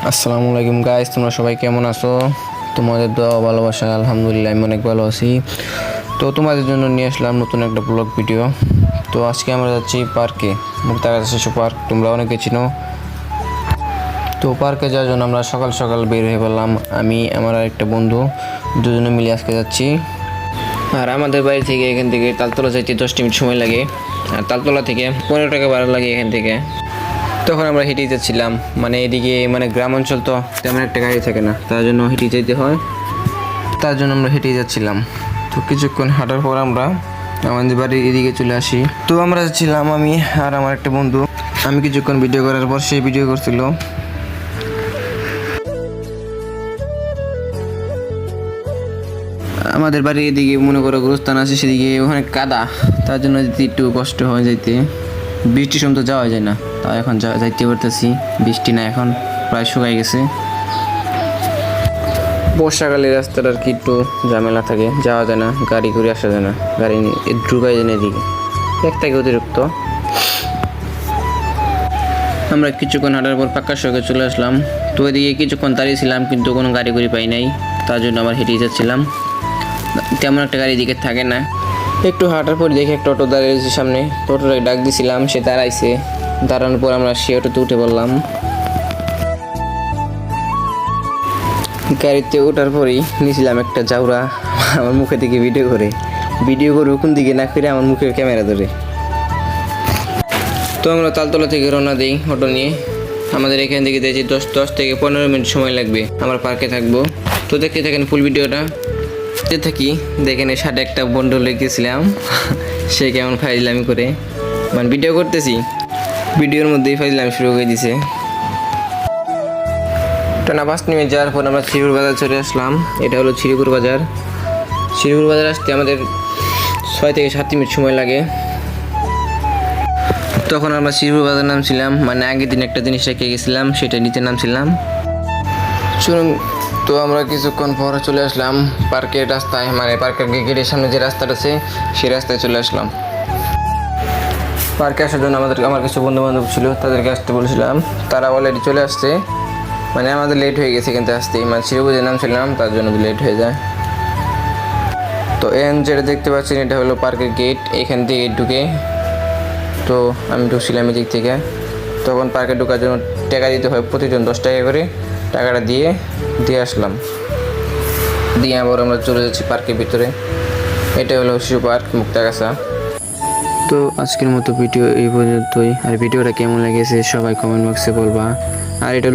আসসালামু আলাইকুম গাইস, তোমরা সবাই কেমন আছো? তোমাদের দোয়া ভালোবাসা আলহামদুলিল্লাহ আমি অনেক ভালো আছি। তো তোমাদের জন্য নিয়ে আসলাম নতুন একটা ব্লগ ভিডিও। তো আজকে আমরা যাচ্ছি পার্কে, মুক্তাগাছা শিশু পার্ক, তোমরা অনেকে চিনো। তো পার্কে যাওয়ার জন্য আমরা সকাল সকাল বের হয়ে পড়লাম। আমি আমার আরেকটা বন্ধু দুজনে মিলে আজকে যাচ্ছি। আর আমাদের বাড়ি থেকে এখান থেকে তালতলা যাইতে 10 মিনিট সময় লাগে, আর তালতলা থেকে 15 টাকা ভাড়া লাগে এখান থেকে। তখন আমরা হেঁটেই যাচ্ছিলাম, মানে এদিকে গ্রাম অঞ্চল তো তেমন একটা গাড়ি থাকে না, তার জন্য হেঁটে যেতে হয়, তার জন্য আমরা হেঁটেই যাচ্ছিলাম। তো কিছুক্ষণ হাঁটার পর আমরা আমাদের বাড়ির এদিকে চলে আসি। তো আমরা যাচ্ছিলাম আমি আর আমার একটা বন্ধু। আমি কিছুক্ষণ ভিডিও করার পর সে ভিডিও করছিল। আমাদের বাড়ির এদিকে মনে করো গোরস্থান আছে, সেদিকে ওখানে কাদা, তার জন্য যেতে একটু কষ্ট হয় যাইতে। বৃষ্টির সময় তো যাওয়া যায় না, তাই এখন যাইতে পারতেছি। বৃষ্টি না, এখন প্রায় শুকাই গেছে। বর্ষাকালে রাস্তাটা আর কি একটু ঝামেলা থাকে, যাওয়া যায় না, গাড়ি ঘুরে আসা যায় না, গাড়ি ঢুকাই যায় না এদিকে, এক থেকে অতিরিক্ত। আমরা কিছুক্ষণ হাঁটার পর পাক্কা সড়কে চলে আসলাম। তো এদিকে কিছুক্ষণ দাঁড়িয়েছিলাম, কিন্তু কোনো গাড়ি ঘুরি পাই নাই, তার জন্য আবার হেঁটেই যাচ্ছিলাম। তেমন একটা গাড়ি দিকে থাকে না। একটু হাঁটার পর দেখে একটা অটো দাঁড়িয়েছে সামনে। তো অটোটাকে ডাক দিয়েছিলাম, সে দাঁড়াইছে। দাঁড়ানোর পর আমরা সে অটোতে উঠে পড়লাম। গাড়িতে ওঠার পরেই নিয়েছিলাম একটা জাউরা আমার মুখে দিকে ভিডিও করে কোন দিকে না করে আমার মুখের ক্যামেরা ধরে। তো আমরা তালতলা থেকে রওনা দিই অটো নিয়ে। আমাদের এখান থেকে দেখছি 10 থেকে 15 মিনিট সময় লাগবে, আমরা পার্কে থাকবো। তো দেখতে থাকেন ফুল ভিডিওটা। থাকি দেখেন, এর সাথে একটা বন্ধু লেগেছিলাম, সে কেমন ফাইজলামি করে, ভিডিও করতেছি, ভিডিওর মধ্যেই ফাইজলামি শুরু করে দিছে। টানা 5 মিনিট যাওয়ার পর আমরা শ্রীপুর বাজার চলে আসলাম। এটা হলো শ্রীপুর বাজার। শ্রীপুর বাজার আসতে আমাদের 6 থেকে 7 মিনিট সময় লাগে। তখন আমরা শ্রীপুর বাজার নামছিলাম, আগের দিন একটা জিনিস রেখে গেছিলাম, সেটা নিচে নামছিলাম। শুনুন, তো আমরা কিছুক্ষণ পরে চলে আসলাম পার্কের রাস্তায়, পার্কের গেটের সামনে যে রাস্তাটা আছে সেই রাস্তায় চলে আসলাম। পার্কে আসার জন্য আমার কিছু বন্ধু বান্ধব ছিল, তাদেরকে আসতে বলেছিলাম, তারা অলরেডি চলে আসছে। আমাদের লেট হয়ে গেছে কিন্তু আসতেই, শ্রীপুরে নামছিলাম, তার জন্য লেট হয়ে যায়। তো যেটা দেখতে পাচ্ছেন এটা হলো পার্কের গেট, এখান থেকে ঢুকে। তো আমি ঢুকছিলাম এদিক থেকে। তখন পার্কে ঢোকার জন্য টাকা দিতে হয়, প্রতিজন 10 টাকা করে। টাকাটা দিয়ে আসলাম, দিয়ে আবার আমরা চলে যাচ্ছি পার্কের ভিতরে। এটা হলো শিশু পার্ক মুক্তাগাছা। তো আজকের মতো ভিডিও এই পর্যন্তই। আর ভিডিওটা কেমন লেগেছে সবাই কমেন্ট বক্সে বলবা। আর এটা